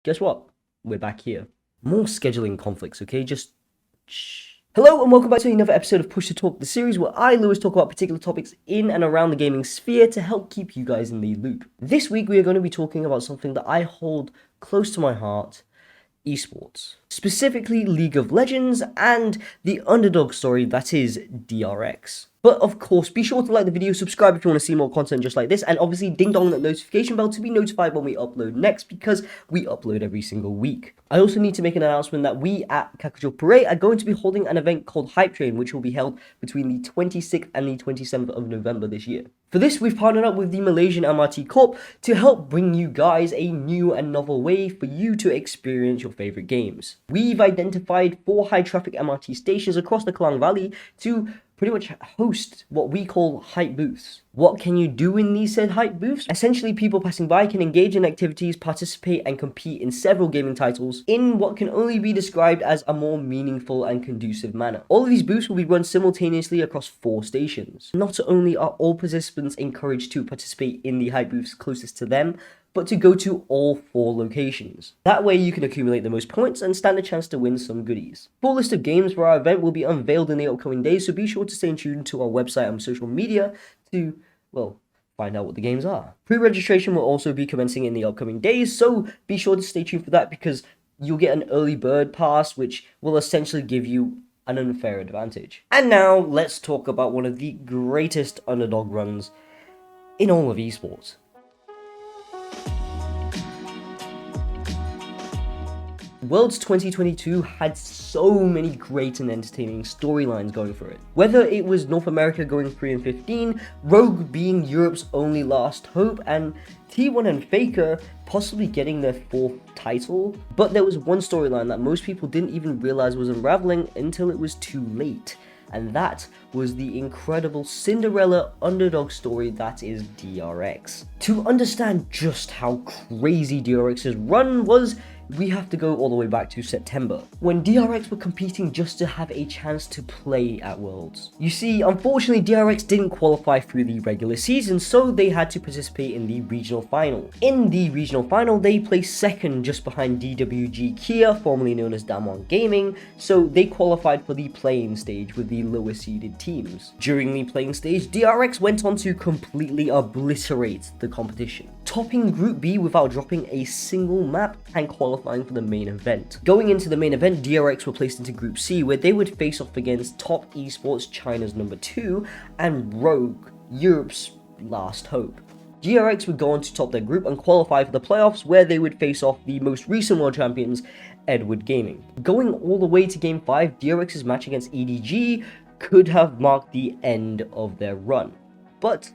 guess what? We're back here. More scheduling conflicts, okay? Just shh. Hello and welcome back to another episode of Push to Talk, the series where I, Lewis, talk about particular topics in and around the gaming sphere to help keep you guys in the loop. This week we are going to be talking about something that I hold close to my heart, esports. Specifically League of Legends and the underdog story that is DRX. But of course, be sure to like the video, subscribe if you want to see more content just like this, and obviously ding dong that notification bell to be notified when we upload next, because we upload every single week. I also need to make an announcement that we at Kakuchopurei are going to be holding an event called Hype Train, which will be held between the 26th and the 27th of November this year. For this, we've partnered up with the Malaysian MRT Corp to help bring you guys a new and novel way for you to experience your favorite games. We've identified 4 high traffic MRT stations across the Klang Valley to pretty much host what we call hype booths. What can you do in these said hype booths? Essentially, people passing by can engage in activities, participate and compete in several gaming titles in what can only be described as a more meaningful and conducive manner. All of these booths will be run simultaneously across 4 stations. Not only are all participants encouraged to participate in the hype booths closest to them, but to go to all 4 locations. That way you can accumulate the most points and stand a chance to win some goodies. Full list of games for our event will be unveiled in the upcoming days, so be sure to stay tuned to our website and social media to, well, find out what the games are. Pre-registration will also be commencing in the upcoming days, so be sure to stay tuned for that because you'll get an early bird pass, which will essentially give you an unfair advantage. And now let's talk about one of the greatest underdog runs in all of esports. Worlds 2022 had so many great and entertaining storylines going for it. Whether it was North America going 3-15, Rogue being Europe's only last hope, and T1 and Faker possibly getting their 4th title, but there was one storyline that most people didn't even realize was unraveling until it was too late. And that was the incredible Cinderella underdog story that is DRX. To understand just how crazy DRX's run was, we have to go all the way back to September, when DRX were competing just to have a chance to play at Worlds. You see, unfortunately DRX didn't qualify through the regular season, so they had to participate in the regional final. In the regional final, they placed 2nd just behind DWG Kia, formerly known as Damwon Gaming, so they qualified for the playing stage with the lower seeded teams. During the playing stage, DRX went on to completely obliterate the competition, topping Group B without dropping a single map and qualifying for the main event. Going into the main event, DRX were placed into Group C, where they would face off against Top Esports, China's number 2, and Rogue, Europe's last hope. DRX would go on to top their group and qualify for the playoffs, where they would face off the most recent world champions, Edward Gaming. Going all the way to Game 5, DRX's match against EDG could have marked the end of their run, but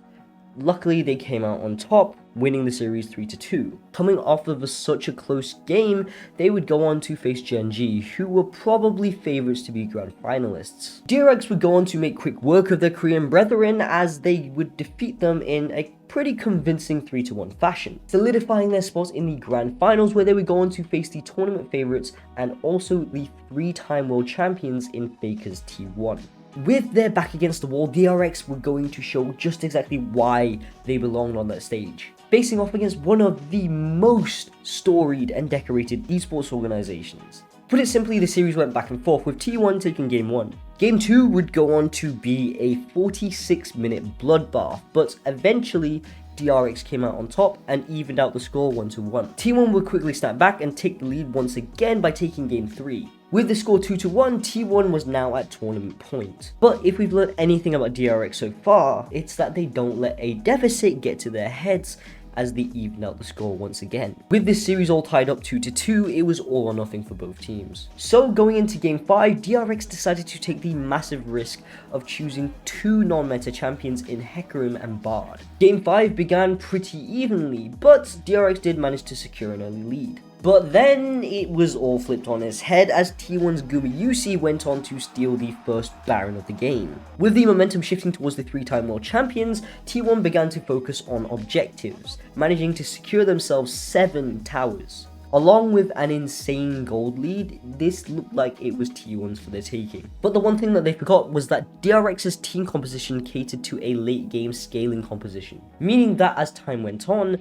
luckily they came out on top, winning the series 3-2. Coming off of such a close game, they would go on to face Gen G, who were probably favourites to be grand finalists. DRX would go on to make quick work of their Korean brethren as they would defeat them in a pretty convincing 3-1 fashion, solidifying their spots in the grand finals, where they would go on to face the tournament favourites and also the 3-time world champions in Faker's T1. With their back against the wall, DRX were going to show just exactly why they belonged on that stage, facing off against one of the most storied and decorated esports organizations. Put it simply, the series went back and forth, with T1 taking Game 1. Game 2 would go on to be a 46-minute bloodbath, but eventually DRX came out on top and evened out the score 1-1. T1 would quickly snap back and take the lead once again by taking Game 3. With the score 2-1, T1 was now at tournament point. But if we've learned anything about DRX so far, it's that they don't let a deficit get to their heads as they evened out the score once again. With this series all tied up 2-2, it was all or nothing for both teams. So going into Game 5, DRX decided to take the massive risk of choosing 2 non-meta champions in Hecarim and Bard. Game 5 began pretty evenly, but DRX did manage to secure an early lead. But then it was all flipped on its head as T1's Gumayusi went on to steal the first Baron of the game. With the momentum shifting towards the 3-time world champions, T1 began to focus on objectives, managing to secure themselves 7 towers. Along with an insane gold lead, this looked like it was T1's for the taking. But the one thing that they forgot was that DRX's team composition catered to a late game scaling composition, meaning that as time went on,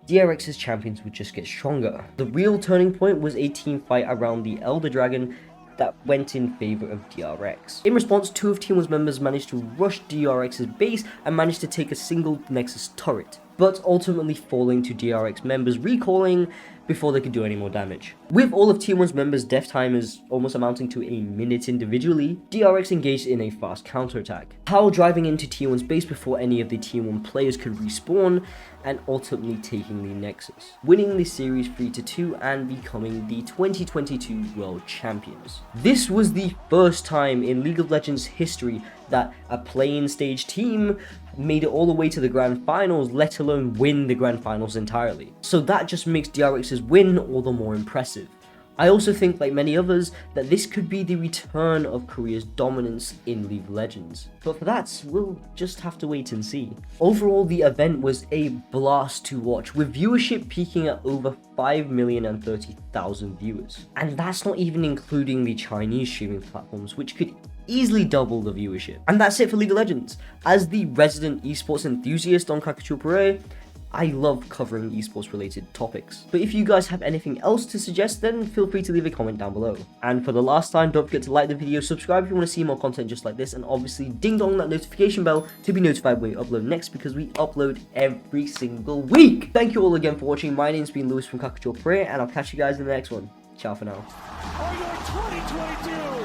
DRX's champions would just get stronger. The real turning point was a team fight around the Elder Dragon that went in favor of DRX. In response, 2 of T1's members managed to rush DRX's base and managed to take a single Nexus turret, but ultimately falling to DRX members recalling before they could do any more damage. With all of T1's members' death timers almost amounting to a minute individually, DRX engaged in a fast counterattack, Hal driving into T1's base before any of the T1 players could respawn, and ultimately taking the Nexus, winning the series 3-2 and becoming the 2022 World Champions. This was the first time in League of Legends history that a play-in stage team made it all the way to the Grand Finals, let alone win the Grand Finals entirely. So that just makes DRX's win all the more impressive. I also think, like many others, that this could be the return of Korea's dominance in League of Legends. But for that, we'll just have to wait and see. Overall, the event was a blast to watch, with viewership peaking at over 5,030,000 viewers. And that's not even including the Chinese streaming platforms, which could easily double the viewership. And that's it for League of Legends. As the resident esports enthusiast on Kakuchopurei, I love covering esports related topics. But if you guys have anything else to suggest, then feel free to leave a comment down below. And for the last time, don't forget to like the video, subscribe if you want to see more content just like this, and obviously ding dong that notification bell to be notified when we upload next, because we upload every single week. Thank you all again for watching. My name's been Lewis from Kakuchopurei, and I'll catch you guys in the next one. Ciao for now. Are your 2022